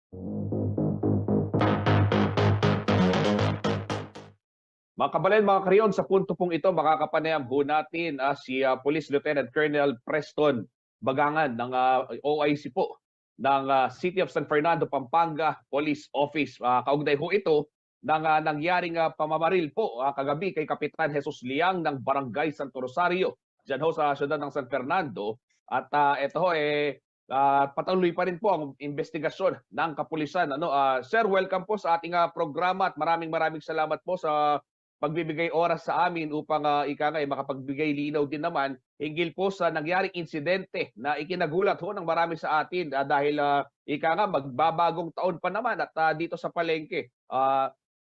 Mga kabalen, mga kariyon, sa punto pong ito, makakapanayam ho natin si Police Lieutenant Colonel Preston Bagangan ng OIC po ng City of San Fernando, Pampanga Police Office. Kaugnay ho ito ng nangyaring pamamaril po kagabi kay Kapitan Jesus Liang ng Barangay Santo Rosario, dyan ho sa siyudad ng San Fernando. At ito ho, patuloy pa rin po ang investigasyon ng kapulisan. Sir, welcome po sa ating programa at maraming salamat po sa pagbibigay oras sa amin upang makapagbigay linaw din naman hinggil po sa nangyaring insidente na ikinagulat ho ng marami sa atin dahil magbabagong taon pa naman at dito sa palengke.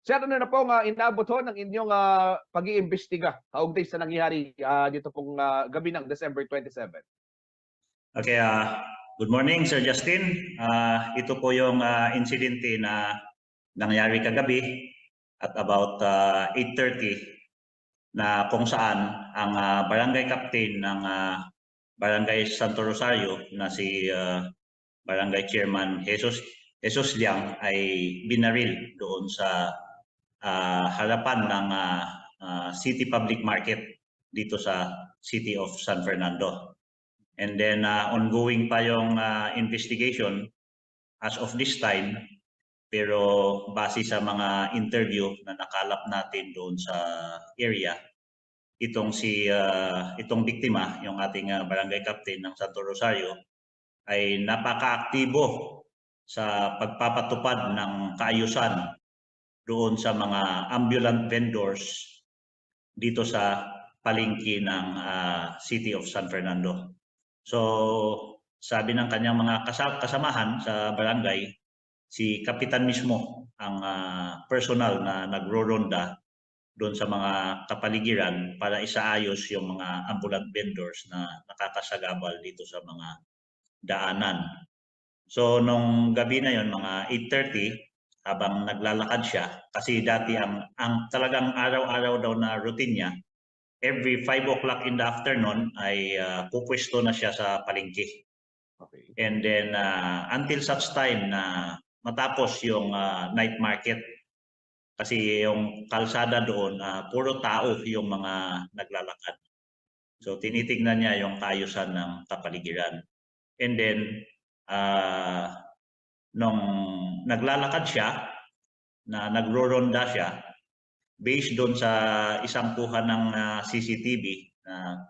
Sir, ano na po inabot ho ng inyong pag-iimbestiga kaugnay sa nangyari dito pong gabi ng December 27? Okay, good morning Sir Justin. Ito po yung insidente na nangyari kagabi at about 8:30 na kung saan ang barangay captain ng Barangay Santo Rosario na si Barangay Chairman Jesus Liang ay binaril doon sa harapan ng City Public Market dito sa City of San Fernando. And then ongoing pa yung investigation as of this time. Pero base sa mga interview na nakalap natin doon sa area, itong biktima, yung ating barangay captain ng Santo Rosario, ay napaka-aktibo sa pagpapatupad ng kaayusan doon sa mga ambulant vendors dito sa palengke ng City of San Fernando. So sabi ng kanyang mga kasamahan sa barangay, si Kapitan mismo ang personal na nagro-ronda doon sa mga kapaligiran para isaayos yung mga ambulant vendors na nakakasagabal dito sa mga daanan. So nung gabi na yon, mga 8:30, habang naglalakad siya, kasi dati ang talagang araw-araw daw na routine niya, every 5 o'clock in the afternoon ay pupwesto na siya sa palengke. Okay. And then until such time na matapos yung night market, kasi yung kalsada doon puro tao yung mga naglalakad. So tinitingnan niya yung kaayusan ng kapaligiran. And then nung naglalakad siya, na nagro-ronda siya, based doon sa isang kuha ng CCTV na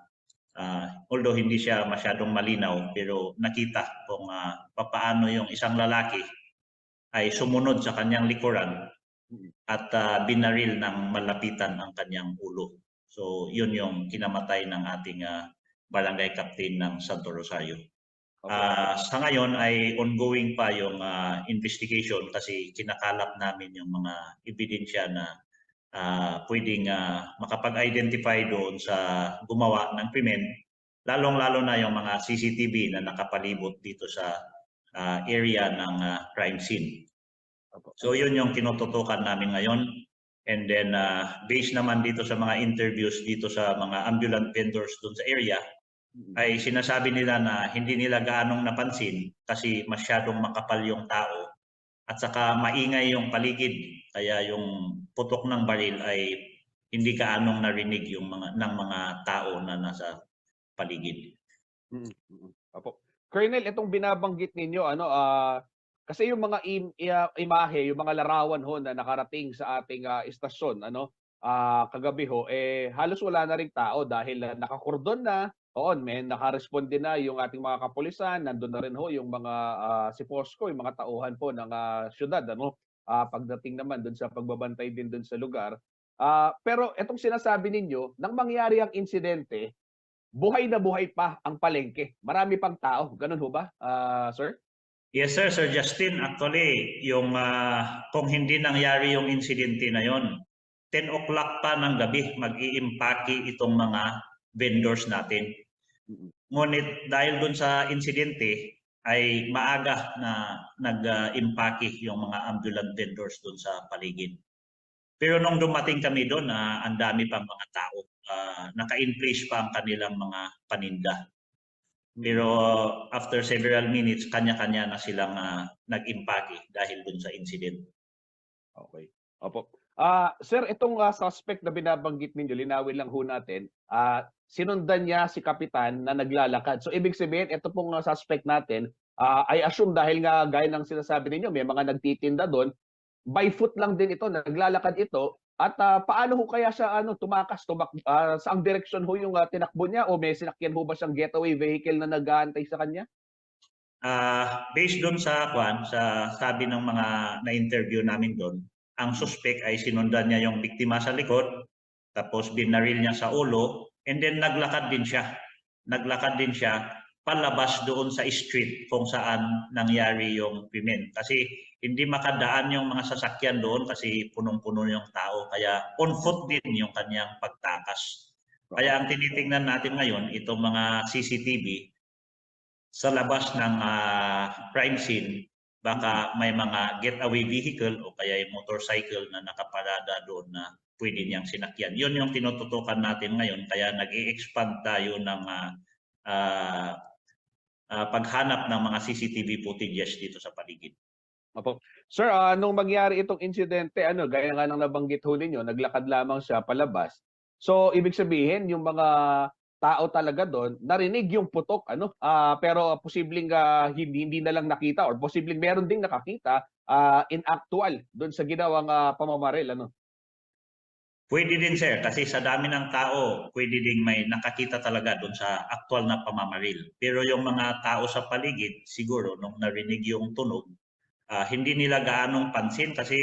although hindi siya masyadong malinaw, pero nakita kung papaano yung isang lalaki ay sumunod sa kanyang likuran at binaril ng malapitan ang kanyang ulo. So yun yung kinamatay ng ating barangay captain ng Santo Rosario. Sa ngayon ay ongoing pa yung investigation kasi kinakalap namin yung mga ebidensya na pwedeng makapag-identify doon sa gumawa ng krimen, lalong-lalo na yung mga CCTV na nakapalibot dito sa area ng crime scene. So yun yung tinututukan namin ngayon. And then based naman dito sa mga interviews dito sa mga ambulant vendors doon sa area, ay sinasabi nila na hindi nila gaanong napansin kasi masyadong makapal yung tao at saka maingay yung paligid, kaya yung putok ng baril ay hindi gaanong narinig yung ng mga tao na nasa paligid. Opo. Colonel, itong binabanggit ninyo, kasi yung mga imahe, yung mga larawan ho na nakarating sa ating istasyon, kagabi ho, halos wala na ring tao dahil nakakordon na. Oo, may nakaresponde na yung ating mga kapulisan, nandun na rin ho yung mga si Posco, yung mga tauhan po ng syudad, pagdating naman dun sa pagbabantay din dun sa lugar. Pero itong sinasabi ninyo, nang mangyari ang insidente, buhay na buhay pa ang palengke. Marami pang tao. Ganun ho ba, sir? Yes sir, Sir Justin. Actually, yung kung hindi nangyari yung insidente na yon, 10 o'clock pa ng gabi mag-iimpake itong mga vendors natin. Ngunit dahil dun sa insidente ay maaga na nag-impake yung mga ambulant vendors dun sa paligid. Pero nung dumating kami doon, ang dami pang mga tao. Naka-in place pa ang kanilang mga paninda. Pero after several minutes, kanya-kanya na silang nag-impake dahil dun sa incident. Okay. Opo. Sir, itong suspect na binabanggit ninyo, linawin lang ho natin, sinundan niya si kapitan na naglalakad. So ibig sabihin, ito pong suspect natin, I assume dahil nga gaya ng sinasabi ninyo, may mga nagtitinda doon, by foot lang din ito, naglalakad ito. At paano ho kaya siya tumakas, saang direksyon ho yung tinakbo niya o may sinakyan ho ba siyang getaway vehicle na nag-aantay sa kanya? Based doon sa sabi ng mga na-interview namin doon, ang suspect ay sinundan niya yung biktima sa likod, tapos binaril niya sa ulo, and then naglakad din siya. Naglakad din siya palabas doon sa street kung saan nangyari yung krimen. Kasi hindi makadaan yung mga sasakyan doon kasi punong-puno yung tao. Kaya on foot din yung kanyang pagtakas. Kaya ang tinitingnan natin ngayon, itong mga CCTV, sa labas ng crime scene, baka may mga getaway vehicle o kaya yung motorcycle na nakaparada doon na pwede niyang sinakyan. Yun yung tinututukan natin ngayon, kaya nag-i-expand tayo ng paghanap ng mga CCTV footages dito sa paligid. Opo. Sir, nung mangyari itong insidente, gaya nga ng nabanggit ho ninyo, naglakad lamang siya palabas. So, ibig sabihin, yung mga tao talaga doon, narinig yung putok, pero posibleng hindi na lang nakita or posibleng meron ding nakakita in actual doon sa ginawang pamamaril, Pwede din sir, kasi sa dami ng tao, pwede ding may nakakita talaga doon sa actual na pamamaril. Pero yung mga tao sa paligid, siguro nung narinig yung tunog, hindi nila gaanong pansin kasi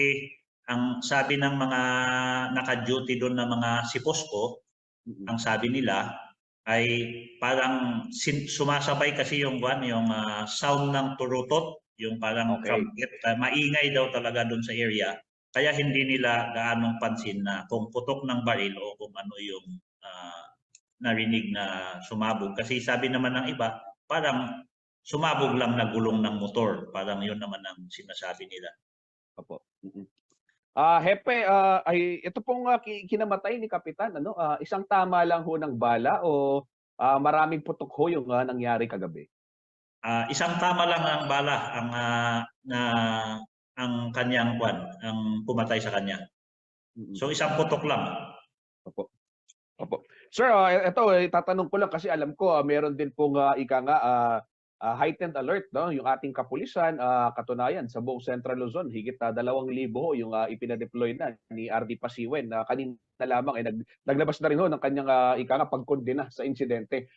ang sabi ng mga naka-duty doon na mga siposko, ang sabi nila ay parang sumasabay kasi yung sound ng turutot, yung parang Okay. trumpet, maingay daw talaga doon sa area. Kaya hindi nila gaanong pansin na kung putok ng baril o kung ano yung narinig na sumabog. Kasi sabi naman ng iba, parang sumabog lang na gulong ng motor. Parang yun naman ang sinasabi nila. Opo. Hepe, ito pong kinamatay ni Kapitan, isang tama lang ho ng bala o maraming putok ho yung nangyari kagabi? Isang tama lang ang bala ang kanyang ang pumatay sa kanya. So isang putok lang. Opo. Opo. Sir, ito tatanong ko lang kasi alam ko meron din pong heightened alert, no, yung ating kapulisan. Katunayan sa buong Central Luzon, higit 2,000 ho yung ipina-deploy na ni RD Pasiwen na kanina lamang ay naglabas na rin ho ng kanyang pagkondena sa insidente.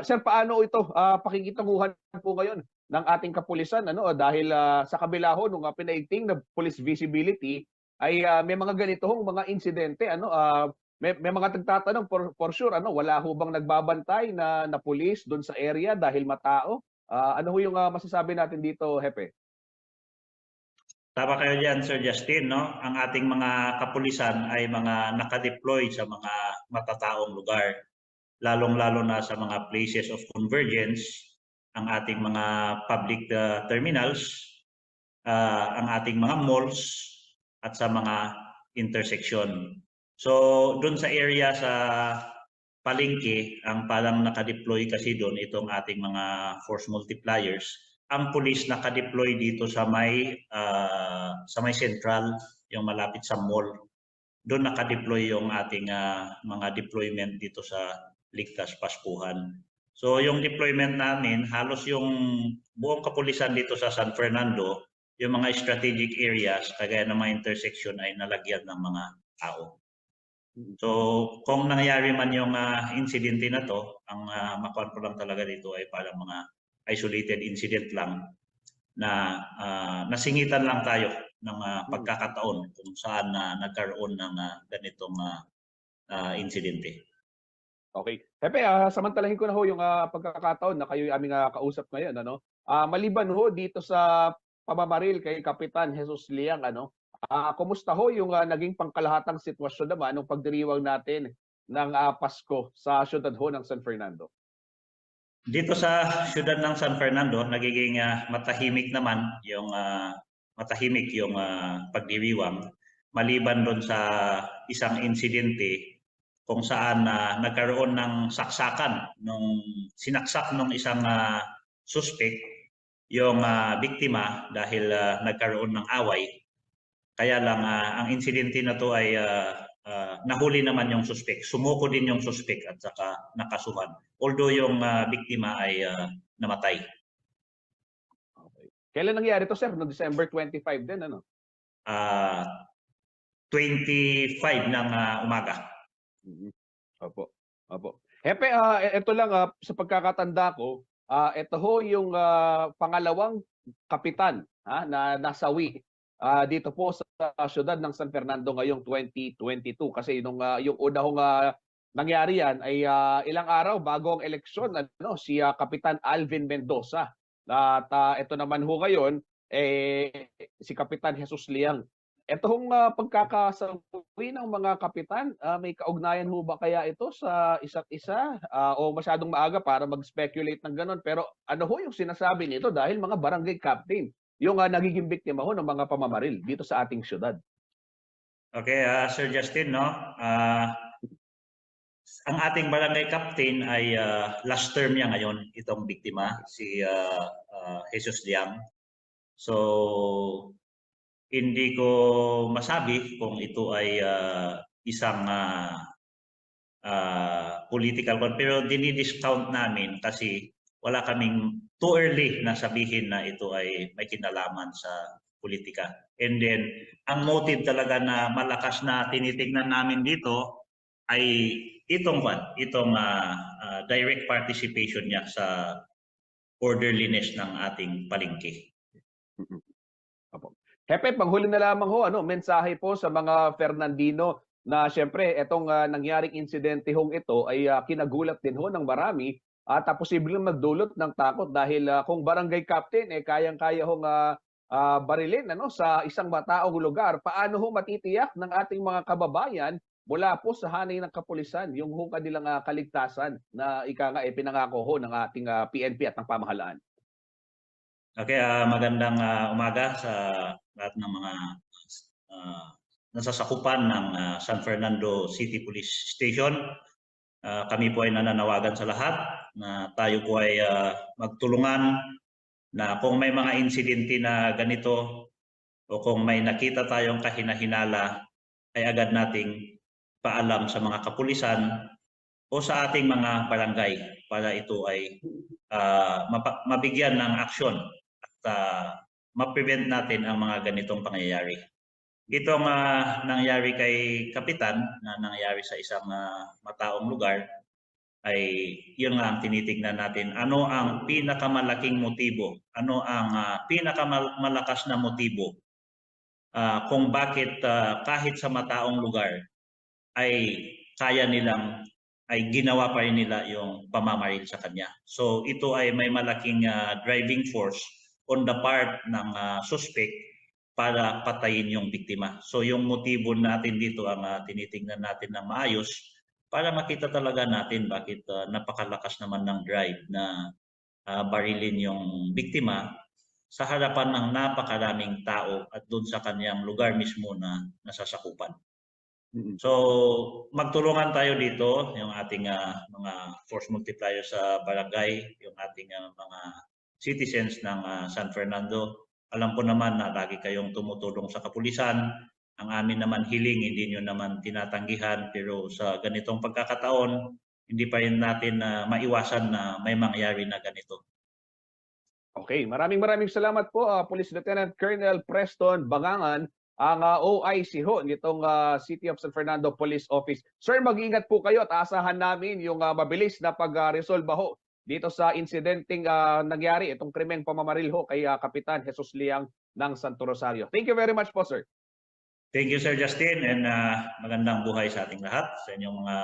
Sir, paano ito pakikitunguhan po ngayon ng ating kapulisan, dahil sa kabila ho nung pinaigting na police visibility ay may mga ganito hong mga insidente, may mga nagtatanong for sure, wala ho bang nagbabantay na pulis doon sa area dahil matao? Ano ho yung masasabi natin dito, Hepe? Tama kayo dyan, Sir Justin, no? Ang ating mga kapulisan ay mga nakadeploy sa mga matataong lugar, lalong-lalo na sa mga places of convergence, ang ating mga public terminals, ang ating mga malls, at sa mga intersection. So, doon sa area sa palengke, ang parang nakadeploy kasi doon itong ating mga force multipliers. Ang pulis nakadeploy dito sa may central, yung malapit sa mall. Doon nakadeploy yung ating mga deployment dito sa Ligtas Paskuhan. So yung deployment namin, halos yung buong kapulisan dito sa San Fernando, yung mga strategic areas, kagaya ng mga intersection ay nalagyan ng mga tao. So kung nangyari man yung insidente na to, ang makuha ko lang talaga dito ay parang mga isolated incident lang na nasingitan lang tayo ng pagkakataon kung saan nagkaroon ng ganitong insidente. Okay. Hepe, samantalahin ko na ho yung pagkakataon na kayo aming kausap ngayon. Maliban ho dito sa pamamaril kay Kapitan Jesus Liang, kumusta ho yung naging pangkalahatang sitwasyon naman ng pagdiriwang natin ng Pasko sa syudad ho ng San Fernando? Dito sa syudad ng San Fernando, nagiging matahimik naman yung pagdiriwang, maliban doon sa isang insidente kung saan nagkaroon ng saksakan nung sinaksak nung isang suspect yung biktima dahil nagkaroon ng away. Kaya lang ang insidente na to ay nahuli naman yung suspect. Sumuko din yung suspect at saka nakasuhan. Although yung biktima ay namatay. Okay. Kailan nangyari to, sir? No December 25 din, ano? 25 ng umaga. Mhm. Opo. Opo. Hepe, ito lang sa pagkakatanda ko, ito ho yung pangalawang kapitan na nasawi dito po sa siyudad ng San Fernando ngayong 2022 kasi yung una hong nangyari yan ay ilang araw bago ang eleksyon, ano, si Kapitan Alvin Mendoza. At ito naman ho ngayon si Kapitan Jesus Liang. Ito hong pagkakasawi ng mga kapitan, may kaugnayan ho ba kaya ito sa isa't isa? O masyadong maaga para mag-speculate ng gano'n? Pero ano ho yung sinasabi nito dahil mga barangay captain yung nagiging biktima ho ng mga pamamaril dito sa ating syudad. Okay, Sir Justin, no? Ang ating barangay captain ay last term niya ngayon, itong biktima, si Jesus Liang. So, hindi ko masabi kung ito ay isang political one, pero dinidiscount namin kasi wala kaming too early na sabihin na ito ay may kinalaman sa politika. And then, ang motive talaga na malakas na tinitingnan namin dito ay itong direct participation niya sa orderliness ng ating palengke. Hepe, panghuli na lamang ho, ano, mensahe po sa mga Fernandino na siyempre itong nangyaring insidente hong ito ay kinagulat din ho ng marami at posibleng magdulot ng takot dahil kung barangay captain kayang-kaya hong barilin ano sa isang mataong lugar, paano ho matitiyak ng ating mga kababayan mula po sa hanay ng kapulisan yung ho kanilang kaligtasan na ika nga pinangako ho ng ating PNP at ng pamahalaan? Okay, magandang umaga sa lahat ng mga nasasakupan ng San Fernando City Police Station. Kami po ay nananawagan sa lahat na tayo po ay magtulungan na kung may mga insidente na ganito o kung may nakita tayong kahina-hinala ay agad nating paalam sa mga kapulisan o sa ating mga barangay para ito ay mabigyan ng aksyon at ma-prevent natin ang mga ganitong pangyayari. Itong nangyari kay Kapitan na nangyari sa isang mataong lugar ay yun nga ang tinitingnan natin. Ano ang pinakamalaking motibo? Ano ang pinakamalakas na motibo kung bakit kahit sa mataong lugar ay kaya nilang ay ginawa pa rin nila yung pamamaril sa kanya. So ito ay may malaking driving force on the part ng suspect para patayin yung biktima. So yung motibo natin dito ang tinitingnan natin ng maayos para makita talaga natin bakit napakalakas naman ng drive na barilin yung biktima sa harapan ng napakaraming tao at doon sa kanyang lugar mismo na nasasakupan. So magtulungan tayo dito, yung ating mga force multiplier sa barangay, yung ating mga citizens ng San Fernando. Alam ko naman na lagi kayong tumutulong sa kapulisan. Ang amin naman hiling, hindi nyo naman tinatanggihan. Pero sa ganitong pagkakataon, hindi pa rin natin maiwasan na may mangyari na ganito. Okay, maraming salamat po Police Lieutenant Colonel Preston Bangangan, ang OIC ho nitong City of San Fernando Police Office. Sir, mag-ingat po kayo at asahan namin yung mabilis na pag-resolba ho dito sa insidenteng nangyari, itong krimeng pamamaril ho kay Kapitan Jesus Liang ng Santo Rosario. Thank you very much po, sir. Thank you, Sir Justin, and magandang buhay sa ating lahat, sa inyong mga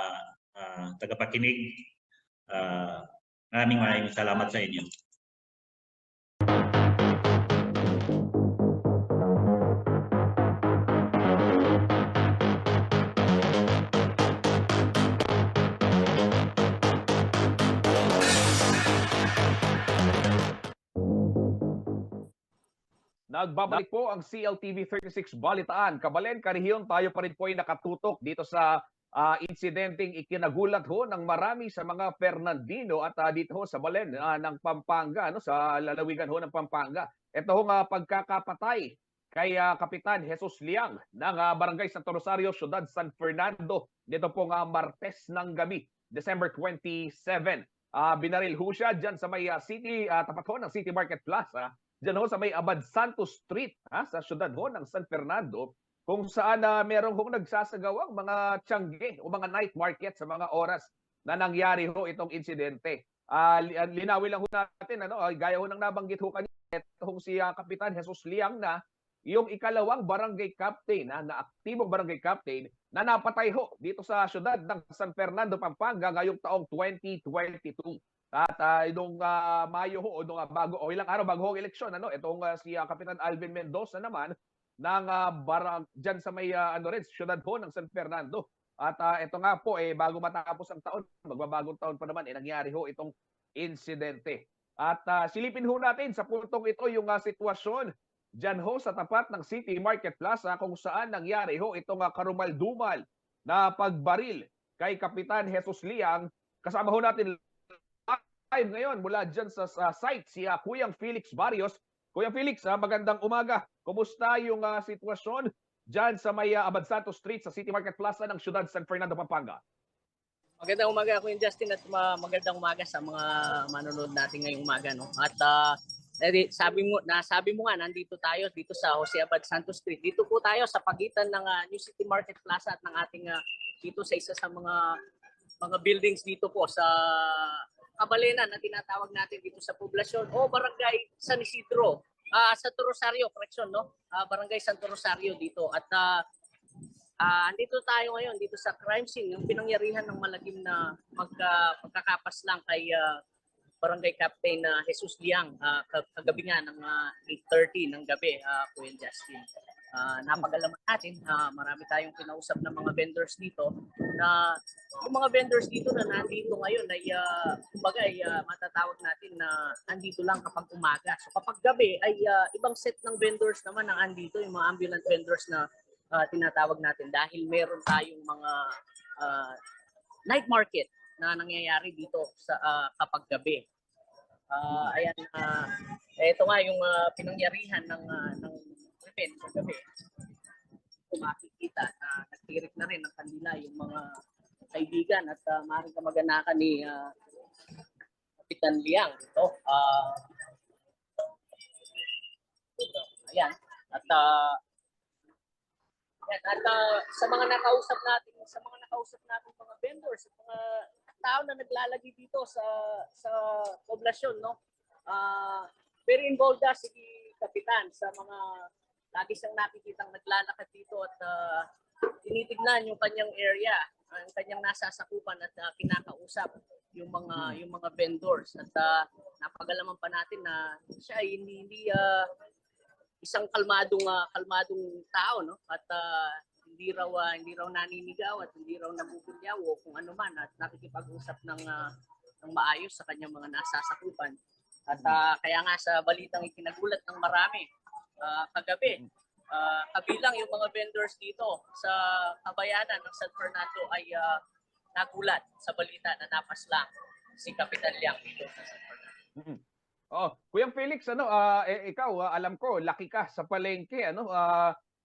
tagapakinig. Maraming salamat sa inyo. Nagbabalik po ang CLTV 36 Balitaan. Kabalen, Karihiyon, tayo pa rin po ay nakatutok dito sa insidenteng ikinagulat ho ng marami sa mga Fernandino at dito ho sa Balen ng Pampanga, no, sa lalawigan ho ng Pampanga. Ito ho nga pagkakapatay kay Kapitan Jesus Liang ng Barangay Santo Rosario, Ciudad San Fernando. Dito po nga Martes ng gabi, December 27. Binaril ho siya dyan sa may city, tapat ho ng City Market Plaza, dyan ho sa may Abad Santos Street, sa syudad ho ng San Fernando, kung saan merong hong nagsasagawang mga tiyangge o mga night market sa mga oras na nangyari ho itong insidente. Linawin lang ho natin, gaya ho ng nabanggit ho kanina, itong si Kapitan Jesus Liang na yung ikalawang barangay captain, na aktibong barangay captain, na napatay ho dito sa syudad ng San Fernando, Pampanga ngayong taong 2022. At nung Mayo ho, o nung ilang araw bago ang eleksyon, itong si Kapitan Alvin Mendoza naman, ng dyan sa may syudad po ng San Fernando. At ito nga po, bago matapos ang taon, magbabagong taon pa naman, nangyari ho itong insidente. At silipin ho natin sa puntong ito yung sitwasyon dyan ho sa tapat ng City Market Plaza kung saan nangyari ho itong karumal-dumal na pagbaril kay Kapitan Jesus Liang. Kasama ho natin live ngayon mula dyan sa site si Kuyang Felix Barrios. Kuya Felix, magandang umaga. Kumusta yung sitwasyon dyan sa may Abad Santos Street sa City Market Plaza ng Ciudad San Fernando, Pampanga? Magandang umaga, Kuya Justin, at magandang umaga sa mga manonood natin ngayong umaga. No? At sabi mo nga, nandito tayo dito sa Jose Abad Santos Street. Dito po tayo sa pagitan ng New City Market Plaza at ng ating dito sa isa sa mga buildings dito po sa Kabalenan na tinatawag natin dito sa poblasyon o Barangay San Isidro, Santo Rosario, correction, no? Barangay Santo Rosario dito. At andito tayo ngayon dito sa crime scene, yung pinangyarihan ng malagim na pagkakapas lang kay Barangay Captain Jesus Liang kagabi nga ng 8:30 ng gabi, Kuya Justin. Napag-alaman natin, marami tayong kinausap ng mga vendors dito na yung mga vendors dito na nandito ngayon ay kumbaga ay matatawag natin na andito lang kapag umaga. So kapag gabi ay ibang set ng vendors naman ang andito, yung mga ambulant vendors na tinatawag natin dahil meron tayong mga night market na nangyayari dito sa kapag gabi. Ayan, ito nga yung pinangyarihan ng event sa gabi. Kung makikita na nagtirik na rin ang kanila yung mga kaibigan at maaaring kamag-anakan ni Kapitan Liang. Ito, ayan. At sa mga nakausap natin mga vendors, mga tao na naglalagi dito sa poblasyon, no? Very involved si Kapitan sa mga lagi siyang nakikitang naglalakad dito at tinitignan yung kanyang area, ang kanyang nasasakupan at kinakausap yung mga vendors. At napag-alaman pa natin na siya ay hindi isang kalmadong tao, no? At hindi raw naninigaw at hindi raw nabubulyaw o kung ano man, at nakikipag-usap ng maayos sa kanyang mga nasasakupan. At kaya nga sa balitang ikinagulat ng marami kagabi, kabilang yung mga vendors dito sa kabayanan ng San Fernando ay nagulat sa balita na napaslang si Kapitan Liang dito sa San Fernando. Kuyang Felix, ikaw, alam ko, laki ka sa palengke,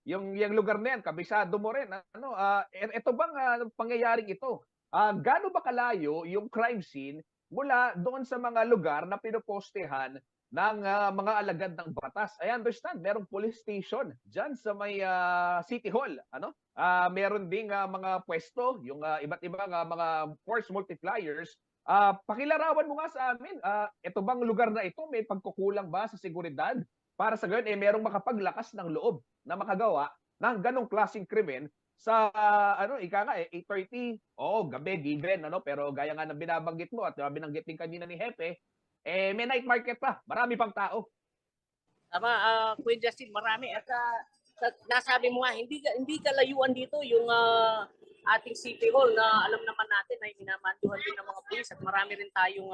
yung lugar na yan, kabisado mo rin, ito bang pangyayaring ito? Gaano ba kalayo yung crime scene mula doon sa mga lugar na pinopostehan ng mga alagad ng batas? I understand, merong police station dyan sa may City Hall. Meron ding mga pwesto, yung iba't ibang mga force multipliers. Pakilarawan mo nga sa amin, ito bang lugar na ito may pagkukulang ba sa seguridad? Para sa gayon, merong makapaglakas ng loob na makagawa ng ganong klaseng krimen sa 8:30, gabi, given, pero gaya nga ng binabanggit mo at binanggit din kanina ni Hepe, may night market pa, marami pang tao. Tama, Kuya Justin, marami. At nasabi mo nga, hindi kalayuan dito yung ating City Hall na alam naman natin ay minamanduhan din ng mga pulis at marami rin tayong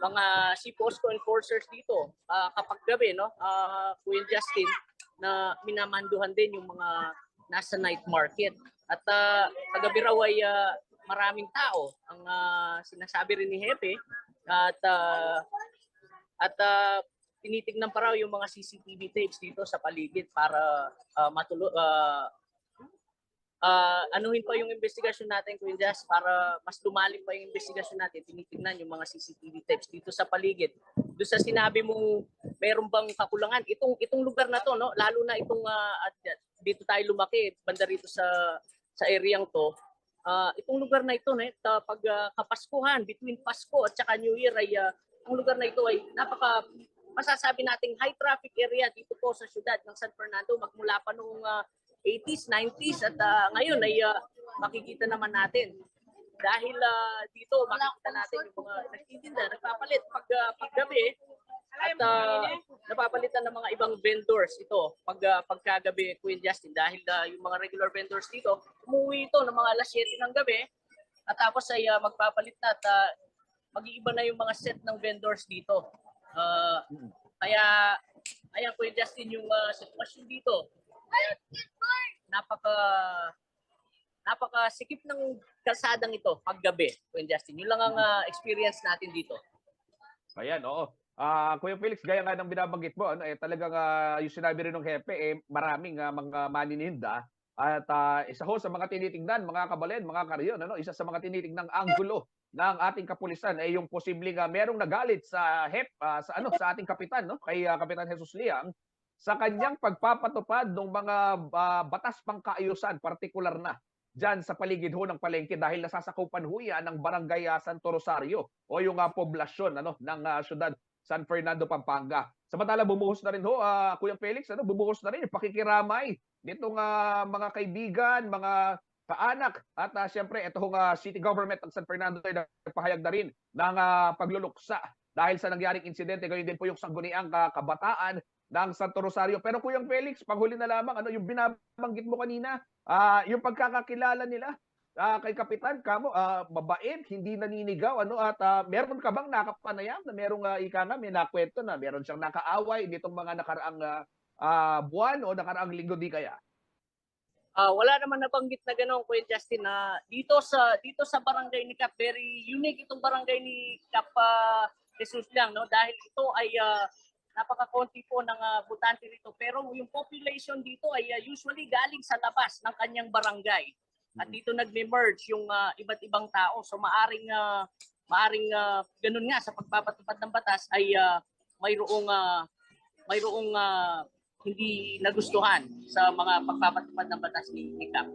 mga CPOSCO enforcers dito kapag gabi, no? Kuya Justin, na minamanduhan din yung mga nasa night market. At kagabi raw ay maraming tao ang sinasabi rin ni Hepe at tinitignan pa raw yung mga CCTV tapes dito sa paligid para anuhin pa yung investigasyon natin, Kuya Jazz, para mas lumalim pa yung investigasyon natin. Tinitingnan yung mga CCTV tapes dito sa paligid. Doon sa sinabi mo, meron bang kakulangan? Itong lugar na to, no? Lalo na itong dito tayo lumaki, banda rito sa areang to. Itong lugar na ito, pag kapaskuhan, between Pasko at saka New Year, ay ang lugar na ito ay masasabi nating high traffic area dito po sa syudad ng San Fernando, magmula pa noong 80s, 90s at ngayon ay makikita naman natin. Dahil dito makikita natin yung mga nagtitinda, nagpapalit paggabi at napapalitan ng mga ibang vendors ito pagkagabi, Queen Justin, dahil yung mga regular vendors dito umuwi ito ng mga alas 7 ng gabi at tapos ay magpapalit na at mag-iiba na yung mga set ng vendors dito. Kaya ayan, Queen Justin, yung sitwasyon dito. Napaka-sikip ng kalsadang ito paggabi, Kuya Justin. Yun lang ang experience natin dito. Ayan, oo. Kuya Felix, gaya nga ng binabanggit mo, talagang yung sinabi rin ng Hepe, maraming mga manininda. At isa ho sa mga tinitingnan, mga kabalen, mga karyon, isa sa mga tinitingnang anggulo ng ating kapulisan ay yung posibleng merong nagalit sa sa ating kapitan, kay Kapitan Jesus Liang, sa kanyang pagpapatupad ng mga batas pangkaayusan, partikular na dyan sa paligid ho ng palengke dahil nasasakupan ho yan ng Barangay Santo Rosario o yung poblasyon ng syudad San Fernando, Pampanga. Samantala bumuhos na rin ho, Kuya Felix, bumuhos na rin yung pakikiramay nitong mga kaibigan, mga kaanak at siyempre itong city government ng San Fernando ay nagpahayag na rin ng pagluluksa dahil sa nangyaring insidente. Gayon din po yung sangguniang kabataan ng Santo Rosario. Pero Kuya Felix, panghuli na lamang, yung binabanggit mo kanina, yung pagkakakilala nila kay Kapitan, mabait, hindi naninigaw, at meron ka bang nakapanayam na merong may nakwento na meron siyang nakaaway nitong mga nakaraang buwan o nakaraang linggo di kaya? Wala naman nabanggit na gano'n, Kuya Justin, na dito sa barangay ni Cap, very unique itong barangay ni Cap Jesus Liang, no? Dahil ito ay napaka-konti po ng butante rito. Pero yung population dito ay usually galing sa labas ng kanyang barangay. At dito nagme-merge yung iba't ibang tao. So maaring ganun nga sa pagpapatupad ng batas ay mayroong hindi nagustuhan sa mga pagpapatupad ng batas ni Cap.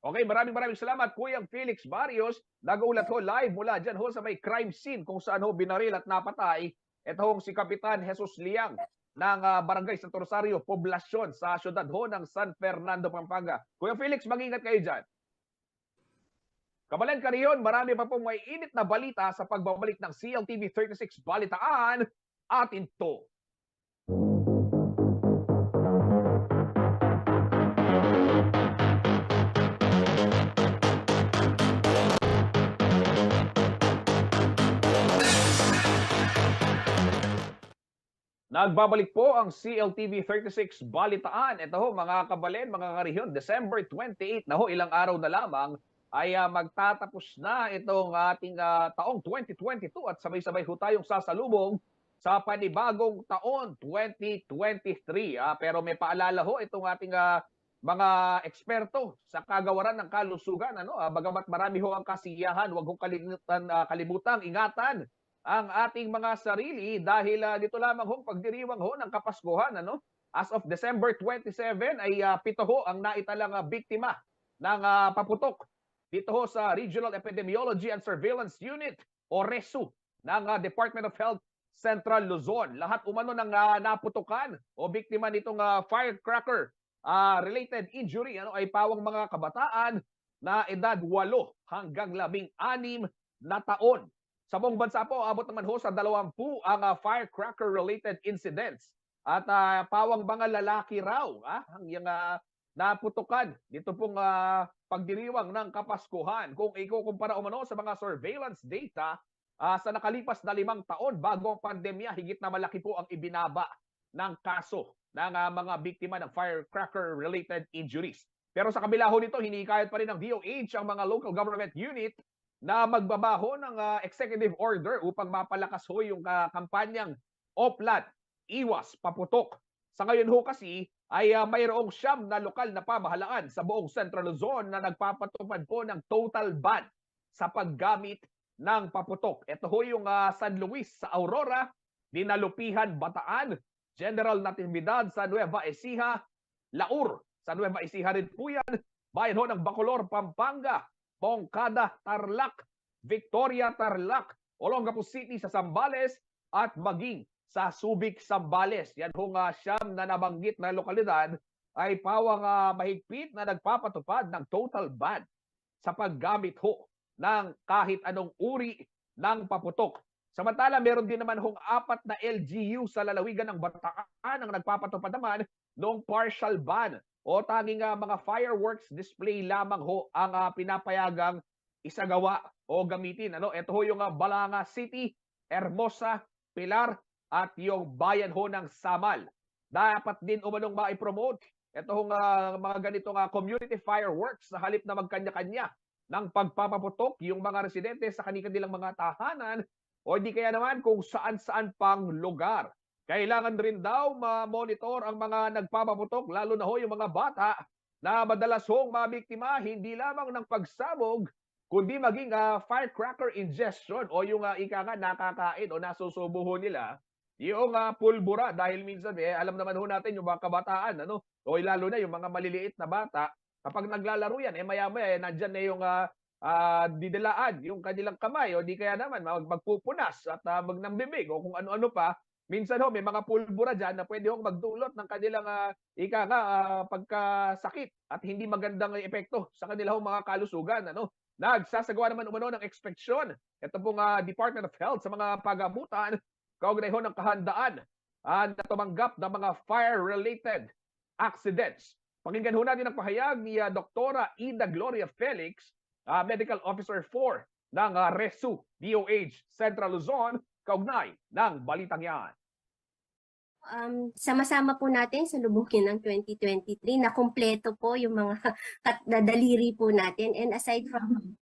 Okay, maraming salamat Kuya Felix Barrios. Nag-uulat ho live mula dyan ho sa may crime scene kung saan ho binaril at napatay ito hong si Kapitan Jesus Liang ng Barangay Santo Rosario, poblasyon sa syudad ho ng San Fernando, Pampanga. Kuya Felix, mag-ingat kayo dyan. Kabalan Kariyon, marami pa pong may init na balita sa pagbabalik ng CLTV 36 Balitaan atin to. Nagbabalik po ang CLTV 36 Balitaan. Ito ho mga kabalen, mga kariyon, December 28 na ho, ilang araw na lamang ay magtatapos na itong ating taong 2022 at sabay-sabay ho tayong sasalubong sa panibagong taon 2023. Pero may paalala ho itong ating mga eksperto sa kagawaran ng kalusugan. Bagamat marami ho ang kasiyahan, huwag hong kalimutang ingatan ang ating mga sarili dahil dito lamang ho pagdiriwang ho ng Kapaskuhan. As of December 27 ay 7 ho ang naitalang biktima ng paputok dito ho sa Regional Epidemiology and Surveillance Unit o RESU ng Department of Health Central Luzon. Lahat umano ng naputukan o biktima nitong firecracker related injury ay pawang mga kabataan na edad 8 hanggang 16 na taon. Sa buong bansa po, abot naman ho sa 20 ang firecracker-related incidents. At pawang mga lalaki raw ang naputukan dito pong pagdiriwang ng Kapaskuhan. Kung ikukumpara umano sa mga surveillance data sa nakalipas na 5 taon bago ang pandemya, higit na malaki po ang ibinaba ng kaso ng mga biktima ng firecracker-related injuries. Pero sa kabila ho nito, hinikayat pa rin ng DOH ang mga local government unit na magbabaho ng executive order upang mapalakas ho yung kampanyang Oplan, Iwas, Paputok. Sa ngayon ho kasi ay mayroong 9 na lokal na pamahalaan sa buong Central Luzon na nagpapatupad po ng total ban sa paggamit ng paputok. Ito ho yung San Luis sa Aurora, Dinalupihan, Bataan, General Natividad sa Nueva Ecija, Laur sa Nueva Ecija rin po yan, bayan ho ng Bacolor, Pampanga, Moncada, Tarlac, Victoria, Tarlac, Olongapo City sa Zambales at maging sa Subic, Zambales. Yan ho nga 9 na nabanggit na lokalidad ay pawang mahigpit na nagpapatupad ng total ban sa paggamit ho ng kahit anong uri ng paputok. Samantala, meron din naman hong 4 na LGU sa lalawigan ng Bataan ang nagpapatupad naman ng partial ban o tanging mga fireworks display lamang ho ang pinapayagang isagawa o gamitin. Ito ho yung Balanga City, Hermosa, Pilar at yung bayan ho ng Samal. Dapat din umanong maipromote ito hong mga ganitong community fireworks sa halip na magkanya-kanya ng pagpapaputok yung mga residente sa kanilang mga tahanan o di kaya naman kung saan-saan pang lugar. Kailangan rin daw ma-monitor ang mga nagpapaputok, lalo na ho yung mga bata na madalas hong mabiktima hindi lamang ng pagsabog, kundi maging firecracker ingestion o yung ika nga nakakain o nasusubo ho nila yung pulbura. Dahil minsan alam naman ho natin yung mga kabataan, o lalo na yung mga maliliit na bata, kapag naglalaro yan, maya-maya nandyan na yung didilaan yung kanilang kamay o di kaya naman magpupunas at magnambibig o kung ano-ano pa. Minsan ho, may mga pulbura dyan na pwede hong magdulot ng kanilang pagkasakit at hindi magandang epekto sa kanilang mga kalusugan. Nagsasagawa naman umano ng ekspeksyon ito pong Department of Health sa mga pagamutan kaugnay ho ng kahandaan na tumanggap ng mga fire-related accidents. Pakinggan ho natin ang pahayag ni Dr. Ida Gloria Felix, Medical Officer 4 ng RESU DOH Central Luzon, kaugnay ng balitang yan. Sama-sama po natin sa lubugin ng 2023 na kumpleto po yung mga daliri po natin, and aside from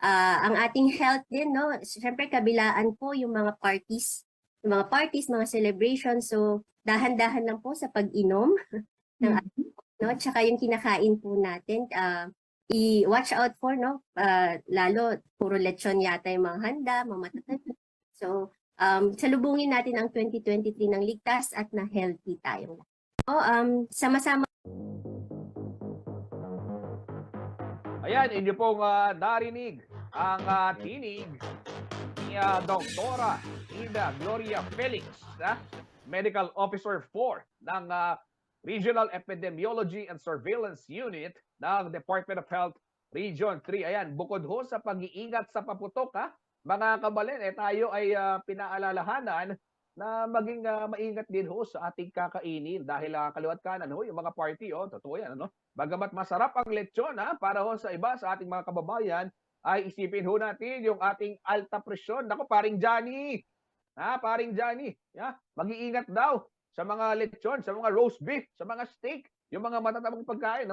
ang ating health din, syempre kabilaan po yung mga parties, mga celebrations, so dahan-dahan lang po sa pag-inom ng tsaka yung kinakain po natin, i-watch out for lalo puro lechon yata yung mga handa, mga matatanda. So salubungin natin ang 2023 ng ligtas at na healthy tayo. Sama-sama. Ayan, inyo pong narinig ang tinig ni Dr. Ida Gloria Felix, Medical Officer 4 ng Regional Epidemiology and Surveillance Unit ng Department of Health Region 3. Ayan, bukod ho sa pag-iingat sa paputok, mga kabalin, tayo ay pinaalalahanan na maging maingat din ho sa ating kakainin dahil kaliwat kanan ho yung mga party, totoo yan, Bagamat masarap ang lechon para ho sa iba sa ating mga kababayan, ay isipin ho natin yung ating alta presyon. Naku, paring Johnny, paring Johnny, mag-iingat daw sa mga lechon, sa mga roast beef, sa mga steak, yung mga matatabang pagkain,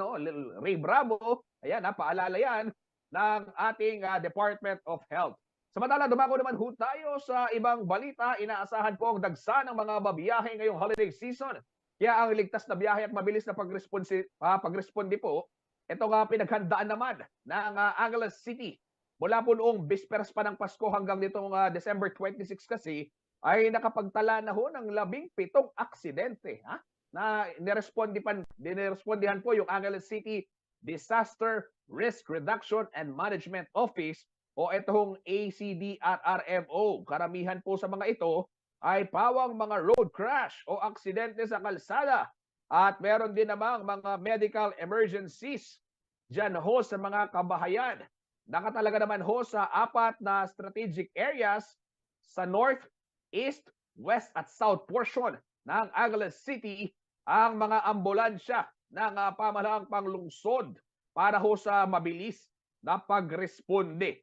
Ray Bravo, ayan, paalala yan ng ating Department of Health. Samantala, dumako naman ho tayo sa ibang balita. Inaasahan po ang dagsa ng mga babiyahe ngayong holiday season. Kaya ang ligtas na biyahe at mabilis na pagresponde po, ito nga pinaghandaan naman ng Angeles City. Mula po noong bisperas pa ng Pasko hanggang nitong December 26 kasi, ay nakapagtala na ho ng 17 aksidente na nirespondihan po yung Angeles City Disaster Risk Reduction and Management Office o itong ACDRRMO. Karamihan po sa mga ito ay pawang mga road crash o aksidente sa kalsada at meron din namang mga medical emergencies dyan ho sa mga kabahayan. Nakatalaga naman ho sa 4 na strategic areas sa north, east, west at south portion ng Angeles City ang mga ambulansya ng pamahalaang panglungsod para ho sa mabilis na pagresponde.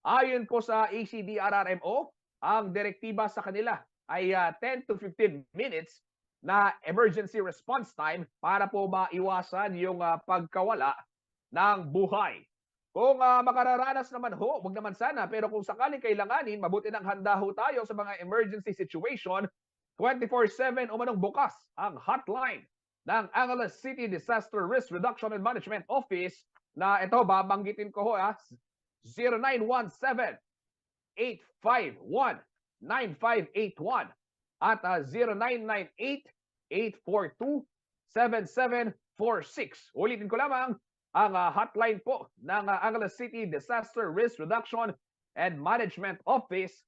Ayon po sa ACDRRMO, ang direktiba sa kanila ay 10 to 15 minutes na emergency response time para po maiwasan yung pagkawala ng buhay. Kung makararanas naman ho, wag naman sana, pero kung sakaling kailanganin, mabuti nang handa ho tayo sa mga emergency situation. 24/7 umanong bukas ang hotline ng Angeles City Disaster Risk Reduction and Management Office na ito, babanggitin ko ho 0917-851-9581 at 0998-842-7746. Ulitin ko lamang ang hotline po ng Angeles City Disaster Risk Reduction and Management Office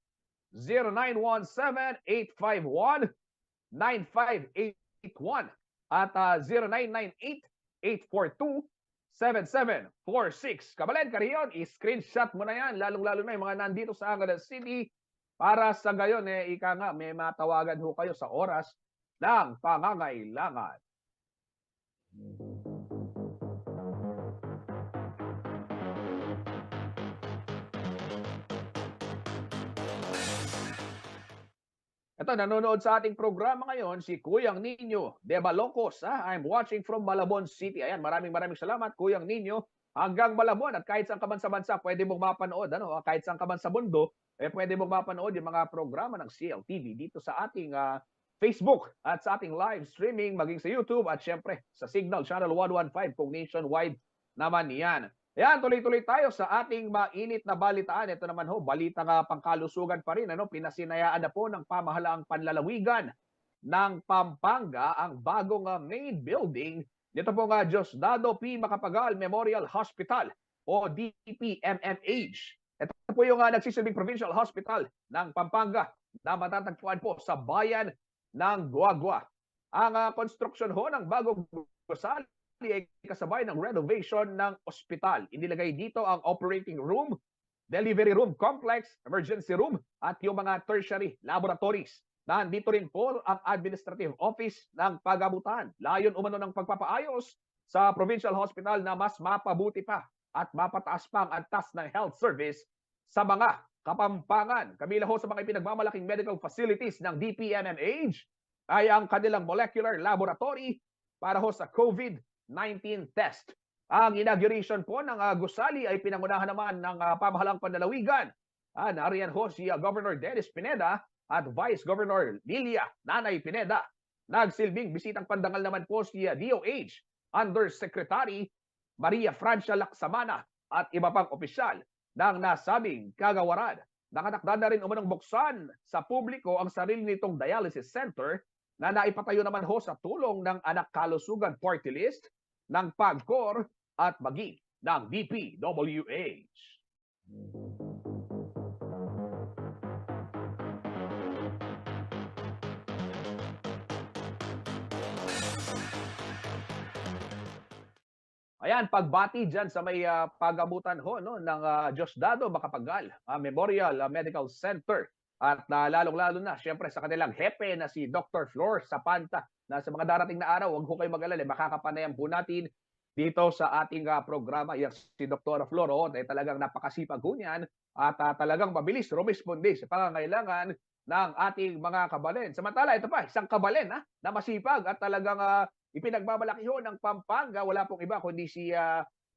0917-851-9581 at 0998-842-7746. Kabalen, Kariyon, i-screenshot mo na yan, lalong-lalo na yung mga nandito sa Angeles City para sa gayon, ika nga, may matawagan ho kayo sa oras ng pangangailangan. Ito, nanonood sa ating programa ngayon si Kuyang Nino de Balocos. I'm watching from Malabon City. Ayan, maraming salamat, Kuyang Nino. Hanggang Malabon at kahit saan ka man sa bansa, pwede mong mapanood. Kahit saan ka man sa mundo, pwede mong mapanood yung mga programa ng CLTV dito sa ating Facebook at sa ating live streaming, maging sa YouTube at syempre sa Signal Channel 115 kung nationwide naman yan. Ayan, tuloy-tuloy tayo sa ating mainit na balitaan. Ito naman ho, balita nga pangkalusugan pa rin. Pinasinayaan na po ng pamahalaang panlalawigan ng Pampanga ang bagong main building nito po nga Diosdado P. Macapagal Memorial Hospital o DPMMH. Ito po yung nagsisilbing provincial hospital ng Pampanga na matatagpuan po sa bayan ng Guagua. Ang construction ho ng bagong gusali ay kasabay ng renovation ng ospital. Inilagay dito ang operating room, delivery room complex, emergency room, at yung mga tertiary laboratories. Nandito rin po ang administrative office ng pagamutan. Layon umano ng pagpapaayos sa provincial hospital na mas mapabuti pa at mapataas pa ang antas ng health service sa mga Kapampangan. Kabila ho sa mga pinagmamalaking medical facilities ng DPMMH ay ang kanilang molecular laboratory para ho sa COVID-19 test. Ang inauguration po ng gusali ay pinangunahan naman ng pamahalang panlalawigan. Nariyan ho si Governor Dennis Pineda at Vice Governor Lilia Nanay Pineda. Nagsilbing bisitang pandangal naman po si DOH Undersecretary Maria Francia Laksamana at iba pang opisyal ng nasabing kagawaran. Nakatakda na rin umanong buksan sa publiko ang sarili nitong dialysis center na naipatayo naman ho sa tulong ng Anak Kalusugan Party List ng PAGCOR at maging ng DPWH. Ayan, pagbati dyan sa may pagamutan ho ng Diosdado Macapagal Memorial Medical Center. At lalong-lalo na, syempre sa kanilang hepe na si Dr. Flor Sapanta, na sa mga darating na araw, huwag ho kayo mag-alala, makakapanayam po natin dito sa ating programa. Yes, si Dr. Flor, talagang napakasipag ho niyan at talagang mabilis rumisponde sa pangangailangan ng ating mga kabalen. Samantala, ito pa, isang kabalen na masipag at talagang ipinagmamalaki ho ng Pampanga, wala pong iba kundi si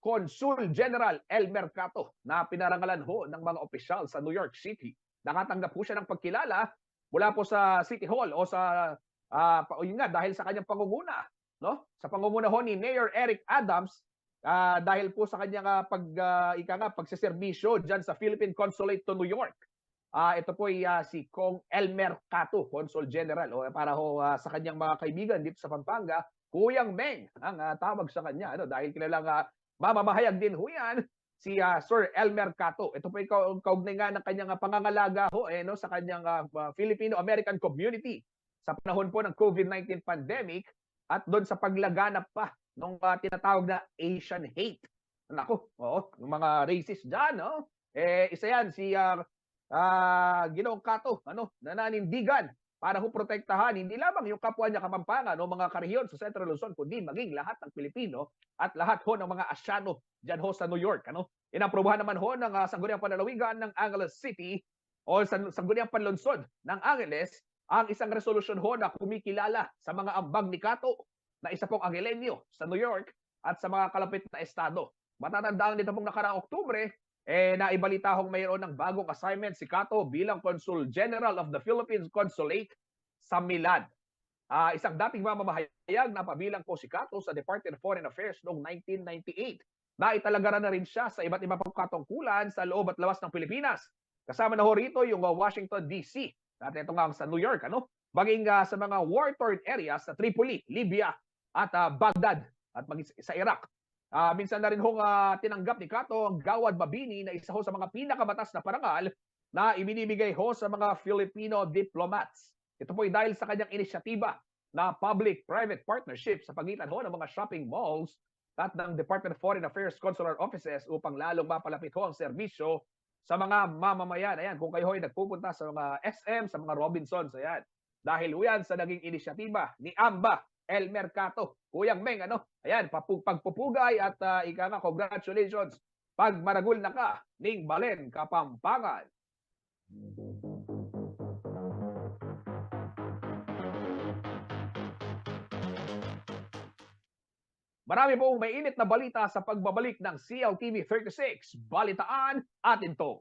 Consul General Elmer Cato na pinarangalan ho ng mga opisyal sa New York City. Nakatanggap po siya ng pagkilala mula po sa City Hall o sa yun nga, dahil sa kanyang pangunguna, no? Sa pangunguna ho ni Mayor Eric Adams, dahil po sa kanyang pagseserbisyo diyan sa Philippine Consulate to New York. Ito po ay si Kong Elmer Cato, Consul General, o para ho sa kanyang mga kaibigan dito sa Pampanga, Kuyang Meng ang tawag sa kanya, dahil kilalang mamamahayag din ho yan si Sir Elmer Cato. Ito po ay kaugnay nga ng kanyang pangangalaga ho sa kanyang Filipino-American community sa panahon po ng COVID-19 pandemic at doon sa paglaganap pa ng tinatawag na Asian hate. Nako, yung mga racist dyan, isa yan si Ginoong Cato, nananindigan para ho protektahan hindi lamang yung kapwa niya Kapampangan o mga karehiyon sa Central Luzon, kundi maging lahat ng Pilipino at lahat ho ng mga Asyano dyan ho sa New York. Inaprobahan naman ho ng Sangguniang Panlalawigan ng Angeles City o Sangguniang Panlungsod ng Angeles ang isang resolusyon ho na kumikilala sa mga ambag ni Cato na isa pong Angelenyo sa New York at sa mga kalapit na estado. Matatandaan nito pong nakaraang Oktubre, naibalita hong mayroon ng bagong assignment si Cato bilang Consul General of the Philippines Consulate sa Milan. Isang dating mamamahayag na pabilang po si Cato sa Department of Foreign Affairs noong 1998. Naitalaga na rin siya sa iba't ibang katungkulan sa loob at labas ng Pilipinas. Kasama na ho rito yung Washington DC at ito nga sa New York, maging sa mga war-torn areas sa Tripoli, Libya at Baghdad at sa Iraq. Minsan na rin hong tinanggap ni Cato ang Gawad Mabini na isa ho sa mga pinakabatas na parangal na ibinibigay ho sa mga Filipino diplomats. Ito po ay dahil sa kanyang inisyatiba na public-private partnership sa pagitan ho ng mga shopping malls at ng Department of Foreign Affairs Consular Offices upang lalong mapalapit ho ang serbisyo sa mga mamamayan. Ayan, kung kayo ay nagpupunta sa mga SM, sa mga Robinsons, ayan. Dahil yan sa naging inisyatiba ni Amba El Mercato. Kuyang Meng, Ayan, pagpupugay at ika nga, congratulations. Pag maragul na ka, ning Balen, Kapampangan. Marami pong mainit na balita sa pagbabalik ng CLTV 36. Balitaan atin to.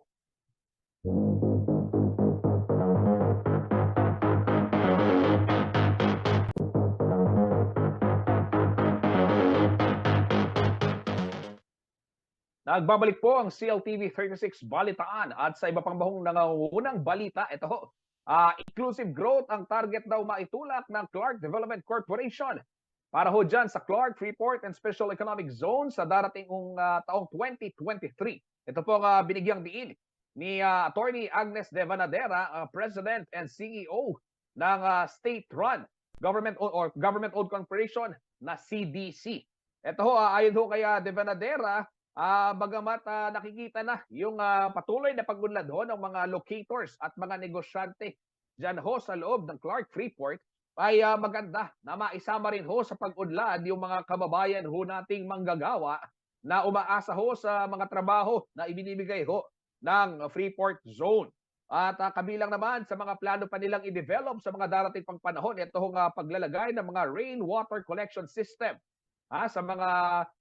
Nagbabalik po ang CLTV 36 Balitaan at sa iba pang bahong nangungunang balita, ito ho. Inclusive growth ang target daw maitulak ng Clark Development Corporation para ho dyan sa Clark, Freeport and Special Economic Zone sa darating taong 2023. Ito po ang binigyang diin ni Attorney Agnes De Vanadera, President and CEO ng state-run government-owned corporation na CDC. Ito ho, ayon ho kay De Vanadera, bagamat nakikita na yung patuloy na pag-unlad ho ng mga locators at mga negosyante dyan ho sa loob ng Clark, Freeport, ay maganda na maisama rin ho sa pag-unlad yung mga kababayan ho nating manggagawa na umaasa ho sa mga trabaho na ibinibigay ho ng Freeport Zone. At kabilang naman sa mga plano pa nilang i-develop sa mga darating pang panahon, ito hong paglalagay ng mga rainwater collection system sa mga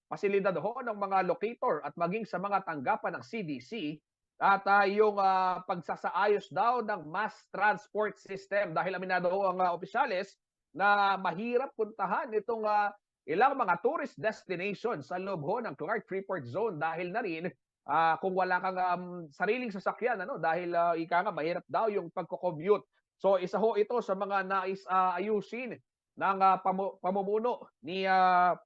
pasilidad ho ng mga locator at maging sa mga tanggapan ng CDC at yung pagsasaayos daw ng mass transport system dahil aminado ho ang opisyales na mahirap puntahan itong ilang mga tourist destinations sa loob ho ng Clark Freeport Zone dahil na rin kung wala kang sariling sasakyan dahil ika nga mahirap daw yung pagko-commute. So isa ho ito sa mga nais ayusin ng pamumuno ni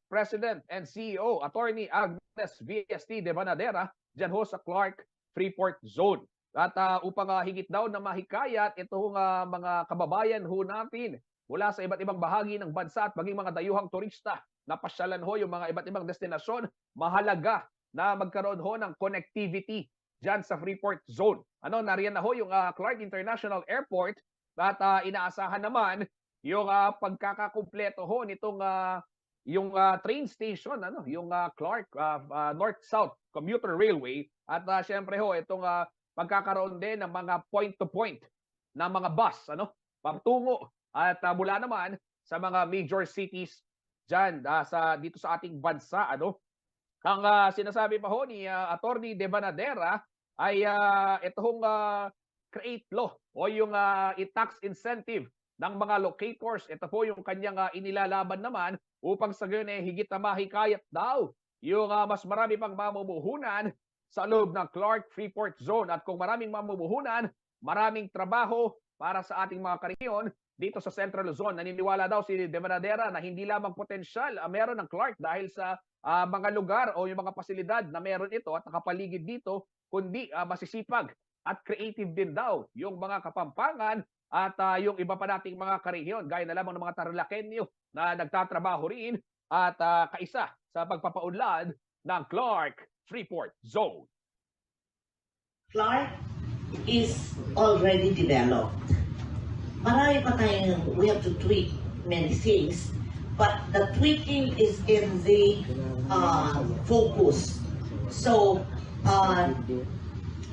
President and CEO Attorney Agnes VST De Vanadera dyan ho sa Clark Freeport Zone. At upang higit daw na mahikayat itong mga kababayan ho natin mula sa iba't ibang bahagi ng bansa at maging mga dayuhang turista na pasyalan ho yung mga iba't ibang destinasyon, mahalaga na magkaroon ho ng connectivity dyan sa Freeport Zone. Nariyan na ho yung Clark International Airport at inaasahan naman yung pagkakakumpleto ho nitong yung train station, yung Clark North-South Commuter Railway at syempre ho itong pagkakaroon din ng mga point-to-point na mga bus patungo at mula naman sa mga major cities diyan dito sa ating bansa. Ang sinasabi pa ho ni Attorney De Vanadera ay itong create law o yung i-tax incentive ng mga locators. Ito po yung kanyang inilalaban naman upang sa gayon higit na mahikayat daw yung mas marami pang mamumuhunan sa loob ng Clark Freeport Zone. At kung maraming mamumuhunan, maraming trabaho para sa ating mga karehiyon dito sa Central Luzon. Naniniwala daw si De Vanadera na hindi lamang potensyal meron ng Clark dahil sa mga lugar o yung mga pasilidad na meron ito at nakapaligid dito, kundi masisipag at creative din daw yung mga Kapampangan at yung iba pa nating mga karehiyon gaya na lamang ng mga Tarlakenyo na nagtatrabaho rin at kaisa sa pagpapaunlad ng Clark Freeport Zone. Clark is already developed. Marami pa tayong, we have to tweak many things, but the tweaking is in the focus. So,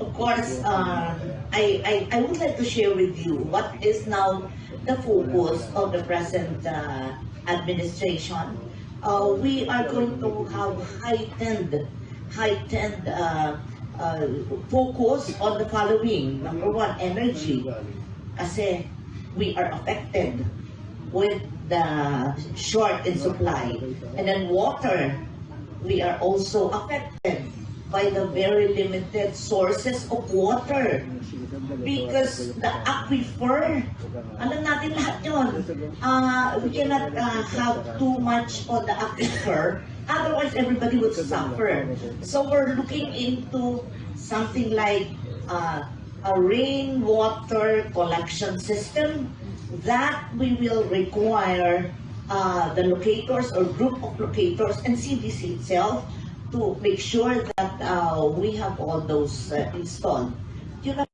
of course, I would like to share with you what is now the focus of the present administration. We are going to have heightened focus on the following. Number one, energy. Kasi we are affected with the short in supply. And then water, we are also affected by the very limited sources of water. Because the aquifer, alam natin lahat yun. We cannot have too much on the aquifer, otherwise everybody would suffer. So we're looking into something like a rainwater collection system that we will require the locators or group of locators and CDC itself to make sure that we have all those installed. Yun lang.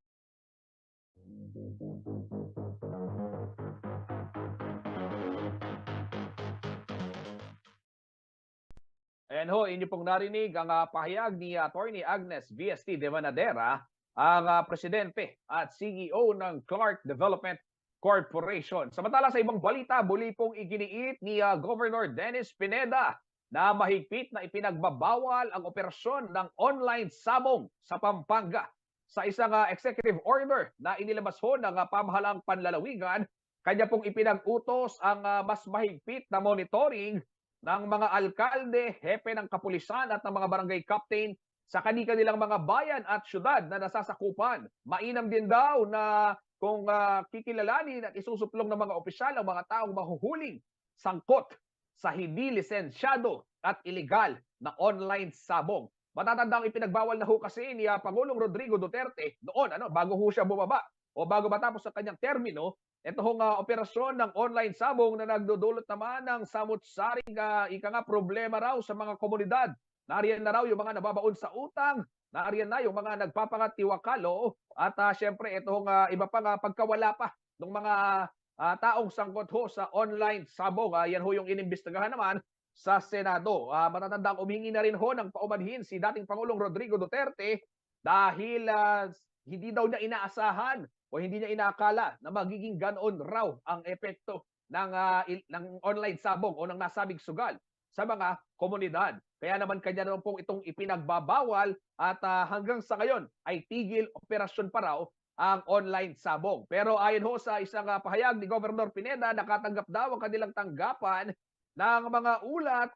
Ayan ho, inyo pong narinig ang pahayag ni Attorney Agnes VST de Vanadera, ang presidente at CEO ng Clark Development Corporation. Samantala sa ibang balita, muli pong iginiit ni Governor Dennis Pineda na mahigpit na ipinagbabawal ang operasyon ng online sabong sa Pampanga. Sa isang executive order na inilabas ho ng pamahalang panlalawigan, kanya pong ipinag-utos ang mas mahigpit na monitoring ng mga alkalde, hepe ng kapulisan at ng mga barangay captain sa kanilang mga bayan at syudad na nasasakupan. Mainam din daw na kung kikilalanin at isusuplong ng mga opisyal ang mga taong mahuhuling sangkot sa hindi lisensyado at illegal na online sabong. Matatandang ipinagbawal na ho kasi ni Pangulong Rodrigo Duterte noon, bago ho siya bumaba o bago matapos ang kanyang termino, ito hong operasyon ng online sabong na nagdudulot naman ng samut-saring problema raw sa mga komunidad. Nariyan na raw yung mga nababaon sa utang, nariyan na yung mga nagpapangatiwakalo at syempre itong iba pang pagkawala pa ng mga taong sangkot ho sa online sabong. Yan ho yung inimbestigahan naman sa Senado. Matatandang umingi na rin ho ng paumanhin si dating Pangulong Rodrigo Duterte dahil hindi daw niya inaasahan o hindi niya inakala na magiging ganoon raw ang epekto ng online sabong o ng nasabing sugal sa mga komunidad. Kaya naman kanya naman pong itong ipinagbabawal at hanggang sa ngayon ay tigil operasyon pa raw ang online sabong. Pero ayon ho sa isang pahayag ni Governor Pineda, nakatanggap daw ang kanilang tanggapan ng mga ulat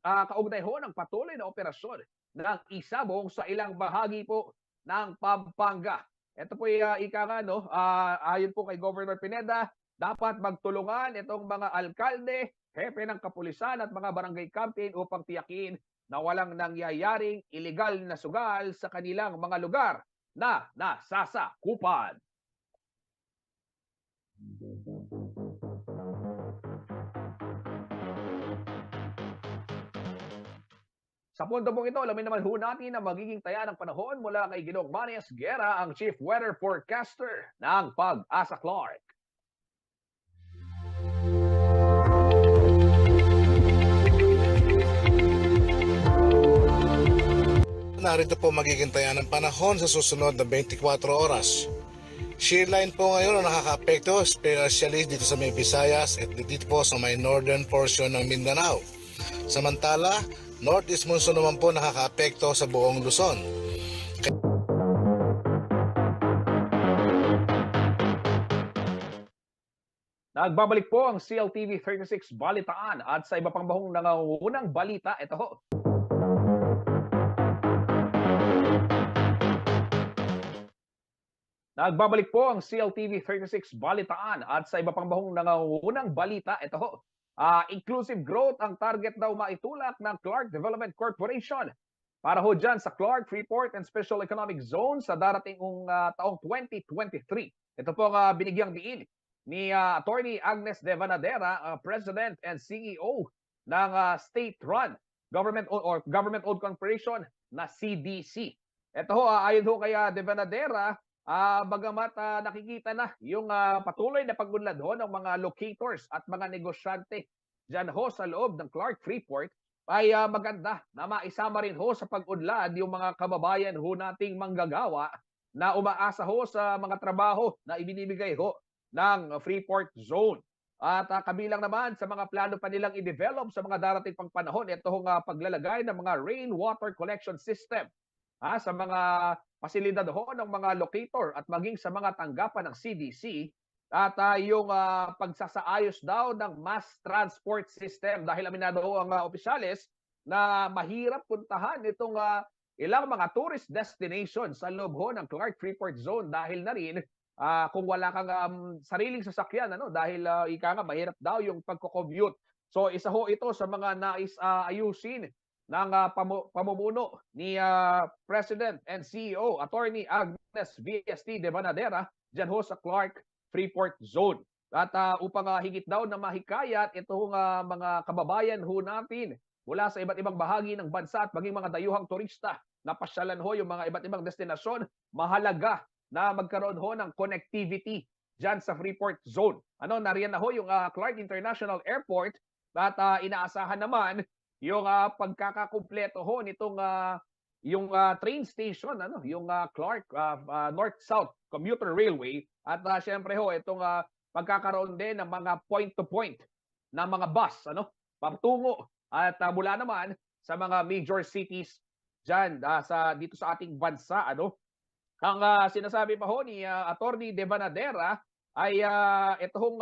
kaugnay ho ng patuloy na operasyon ng isabong sa ilang bahagi po ng Pampanga. Ito po ayon po kay Governor Pineda, dapat magtulungan itong mga alkalde, hepe ng kapulisan at mga barangay captain upang tiyakin na walang nangyayaring illegal na sugal sa kanilang mga lugar na nasasakupan. Sa punto pong ito, alamin naman ho natin na magiging taya ng panahon mula kay Ginoong Manny Esguerra, ang Chief Weather Forecaster ng Pag-asa Clark. Narito po magiging taya ng panahon sa susunod na 24 oras. Shear line po ngayon ang nakaka-apekto, especially dito sa may Visayas at dito po sa may northern portion ng Mindanao. Samantala, northeast monsoon naman po nakaka-apekto sa buong Luzon. Nagbabalik po ang CLTV 36 Balitaan at sa iba pang bahong nangungunang balita, ito ho. Nagbabalik po ang CLTV 36 Balitaan at sa iba pang bahong nangungunang balita, ito ho. Inclusive growth ang target daw maitulak ng Clark Development Corporation para ho dyan sa Clark, Freeport and Special Economic Zone sa darating taong 2023. Ito po ang binigyang diin ni Attorney Agnes de Vanadera, President and CEO ng state-run government-owned corporation na CDC. Ito ho, ayon ho kaya de Vanadera, bagamat nakikita na yung patuloy na pag-unlad ho ng mga locators at mga negosyante dyan ho sa loob ng Clark Freeport, ay maganda na maisama rin ho sa pag-unlad yung mga kababayan ho nating manggagawa na umaasa ho sa mga trabaho na ibinibigay ho ng Freeport Zone. At kabilang naman sa mga plano pa nilang i-develop sa mga darating pang panahon, ito hong paglalagay ng mga rainwater collection system sa mga pasilidad ho ng mga locator at maging sa mga tanggapan ng CDC at yung pagsasaayos daw ng mass transport system dahil aminado ho ang opisyales na mahirap puntahan itong ilang mga tourist destination sa loob ho ng Clark Freeport Zone dahil na rin kung wala kang sariling sasakyan dahil ika nga mahirap daw yung pagko-commute. So isa ho ito sa mga nais ayusin ng pamumuno ni President and CEO Attorney Agnes VST de Banadera dyan ho sa Clark Freeport Zone. At upang higit daw na mahikayat itong mga kababayan ho natin mula sa iba't ibang bahagi ng bansa at maging mga dayuhang turista na pasyalan ho yung mga iba't ibang destinasyon, mahalaga na magkaroon ho ng connectivity dyan sa Freeport Zone. Nariyan na ho yung Clark International Airport at inaasahan naman yung pagkakakumpleto ho nitong yung train station, yung Clark North-South Commuter Railway at syempre ho itong pagkakaroon din ng mga point-to-point na mga bus patungo at mula naman sa mga major cities dyan dito sa ating bansa. Ang sinasabi pa ho ni Attorney De Banadera ay itong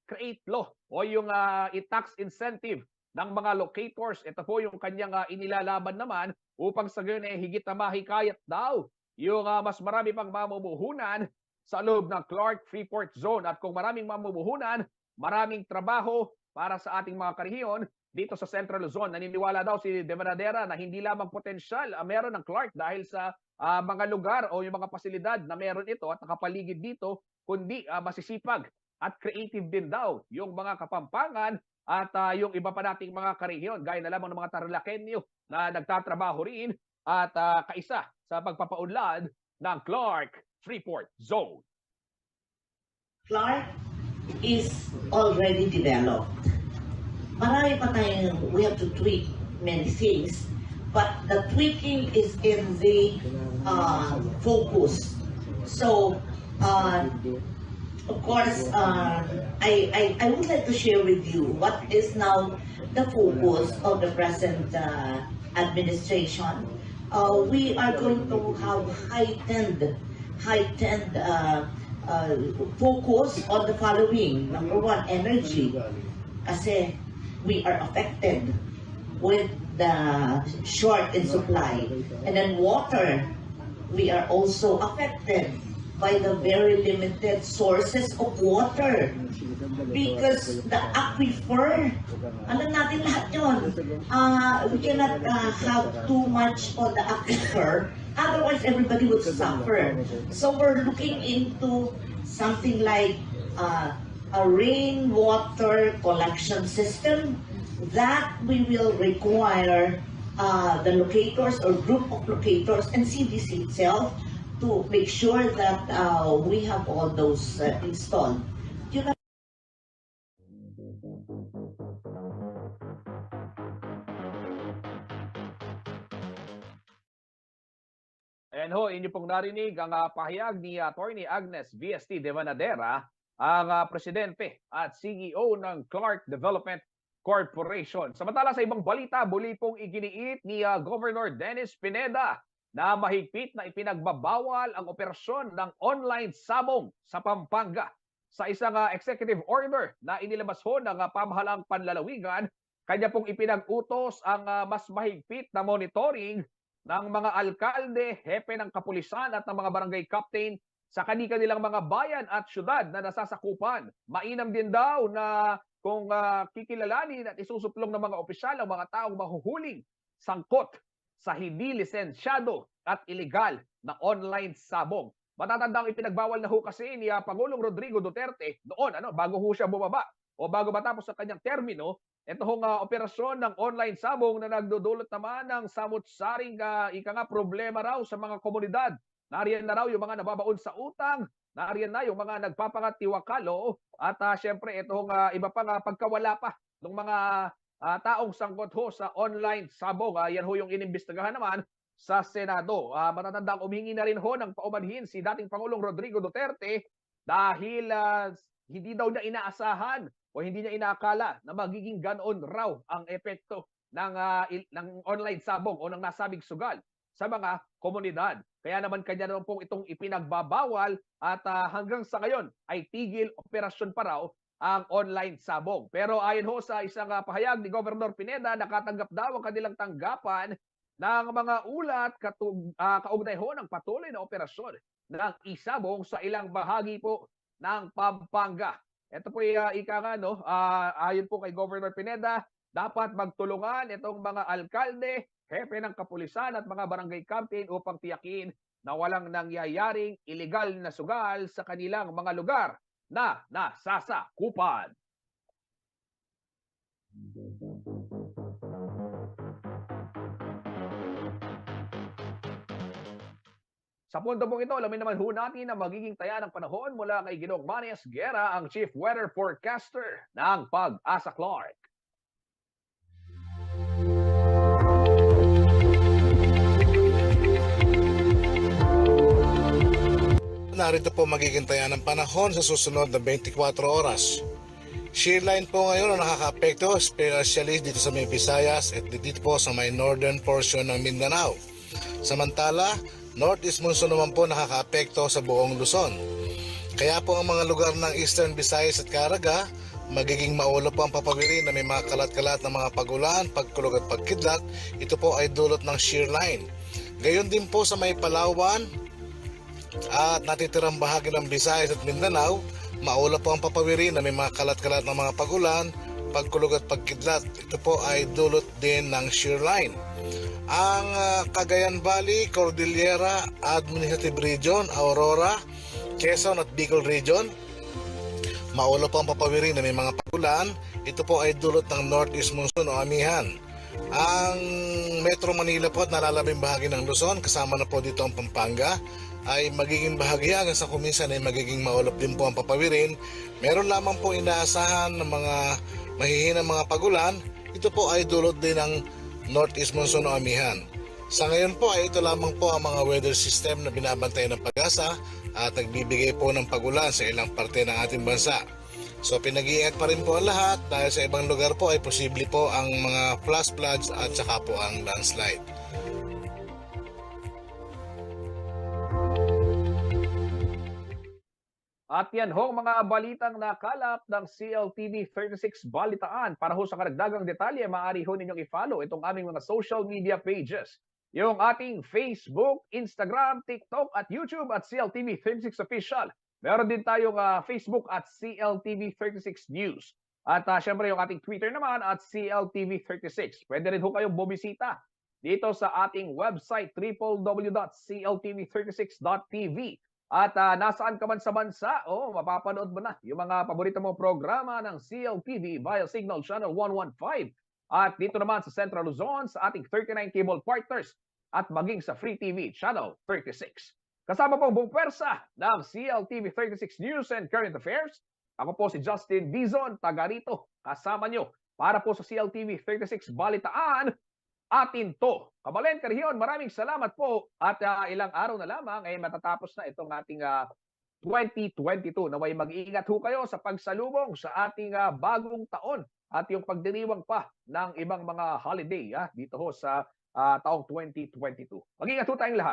create law o yung i-tax incentive ng mga locators. Ito po yung kanyang inilalaban naman upang sa gayon higit na mahikayat daw yung mas marami pang mamumuhunan sa loob ng Clark Freeport Zone. At kung maraming mamumuhunan, maraming trabaho para sa ating mga karehiyon dito sa Central Luzon. Naniniwala daw si De Banadera na hindi lamang potensyal meron ng Clark dahil sa mga lugar o yung mga pasilidad na meron ito at nakapaligid dito, kundi masisipag at creative din daw yung mga Kapampangan at yung iba pa nating mga karehiyon gaya na lamang ng mga Tarlakenyo na nagtatrabaho rin at kaisa sa pagpapaunlad ng Clark Freeport Zone. Clark is already developed. Marami pa tayong, we have to tweak many things, but the tweaking is in the focus. So, of course, I would like to share with you what is now the focus of the present administration. We are going to have heightened focus on the following. Number one, energy. Kasi we are affected with the short in supply. And then water, we are also affected by the very limited sources of water. Because the aquifer, alam natin lahat yun. We cannot have too much on the aquifer, otherwise everybody would suffer. So we're looking into something like a rainwater collection system that we will require the locators or group of locators and CDC itself to make sure that we have all those installed. Ayan ho, inyo pong narinig ang pahayag ni Attorney Agnes VST de Banadera, ang presidente at CEO ng Clark Development Corporation. Samantala sa ibang balita, muli pong iginiit ni Governor Dennis Pineda na mahigpit na ipinagbabawal ang operasyon ng online sabong sa Pampanga. Sa isang executive order na inilabas ho ng pamahalang panlalawigan, kanya pong ipinag-utos ang mas mahigpit na monitoring ng mga alkalde, hepe ng kapulisan at ng mga barangay captain sa kanilang mga bayan at syudad na nasasakupan. Mainam din daw na kung kikilalanin at isusuplong ng mga opisyal ang mga taong mahuhuling sangkot sa hindi lisensyado at ilegal na online sabong. Matatandang ipinagbawal na ho kasi ni Pangulong Rodrigo Duterte noon bago ho siya bumaba o bago matapos ang kanyang termino. Ito hong operasyon ng online sabong na nagdudulot naman ng samut-saring problema raw sa mga komunidad. Nariyan na raw yung mga nababaon sa utang, nariyan na yung mga nagpapangatiwakalo at syempre itong iba pang pagkawala pa ng mga taong sangkot ho sa online sabong. Yan ho yung inimbestigahan naman sa Senado. Matatandang umingi na rin ho ng paumanhin si dating Pangulong Rodrigo Duterte dahil hindi daw niya inaasahan o hindi niya inakala na magiging ganoon raw ang epekto ng online sabong o ng nasabing sugal sa mga komunidad. Kaya naman kanya naman pong itong ipinagbabawal at hanggang sa ngayon ay tigil operasyon pa raw ang online sabong. Pero ayon ho sa isang pahayag ni Governor Pineda, nakatanggap daw ang kanilang tanggapan ng mga ulat kaugnay ho ng patuloy na operasyon ng isabong sa ilang bahagi po ng Pampanga. Ito po ika nga, no? Ayon po kay Governor Pineda, dapat magtulungan itong mga alkalde, hepe ng kapulisan at mga barangay captain upang tiyakin na walang nangyayaring illegal na sugal sa kanilang mga lugar na nasasakupan. Sa punto pong ito, alamin naman ho natin na magiging taya ng panahon mula kay Ginoong Manias Guerra, ang Chief Weather Forecaster ng Pag-asa Clark. Narito po magiging taya ng panahon sa susunod na 24 oras. Shear line po ngayon ang nakaka-apekto, especially dito sa may Visayas at dito po sa may northern portion ng Mindanao. Samantala, northeast monsoon naman po nakaka-apekto sa buong Luzon. Kaya po ang mga lugar ng Eastern Visayas at Caraga, magiging maulap po ang papawiri na may mga kalat-kalat na mga pagulan, pagkulog at pagkidlat. Ito po ay dulot ng shear line. Gayon din po sa may Palawan at natitirang bahagi ng Visayas at Mindanao, maulap po ang papawiri na may mga kalat-kalat na mga pagulan, pagkulog at pagkidlat. Ito po ay dulot din ng shear line. Ang Cagayan Valley, Cordillera, Administrative Region, Aurora, Quezon at Bicol Region, maulap po ang papawiri na may mga pagulan. Ito po ay dulot ng northeast monsoon o amihan. Ang Metro Manila po at nalalabing bahagi ng Luzon, kasama na po dito ang Pampanga, ay magiging bahagi hanggang sa kuminsan ay magiging maulap din po ang papawirin. Meron lamang po inaasahan ng mga mahihinang mga pagulan. Ito po ay dulot din ng northeast monsoon o amihan. Sa ngayon po ay ito lamang po ang mga weather system na binabantay ng Pag-asa at nagbibigay po ng pagulan sa ilang parte ng ating bansa. So pinag-iingat pa rin po ang lahat dahil sa ibang lugar po ay posible po ang mga flash floods at saka po ang landslide. At yan ho mga balitang nakalap ng CLTV 36 Balitaan. Para ho sa karagdagang detalye, maaari ho ninyong i-follow itong aming mga social media pages. Yung ating Facebook, Instagram, TikTok at YouTube at CLTV 36 Official. Meron din tayong Facebook at CLTV 36 News. At syempre yung ating Twitter naman at CLTV 36. Pwede rin ho kayong bumisita dito sa ating website www.cltv36.tv. At nasaan ka man sa bansa, mapapanood mo na yung mga paborito mong programa ng CLTV via Signal Channel 115. At dito naman sa Central Luzon, sa ating 39 cable partners at maging sa Free TV Channel 36. Kasama po buong pwersa ng CLTV 36 News and Current Affairs. Ako po si Justin Dizon, taga rito. Kasama nyo para po sa CLTV 36 Balitaan. Atin to. Kabalen, Kariyon, maraming salamat po. At ilang araw na lamang ay matatapos na itong ating 2022. Naway mag-iingat ho kayo sa pagsalubong sa ating bagong taon at yung pagdiriwang pa ng ibang mga holiday dito ho sa taong 2022. Mag-iingat ho tayong lahat.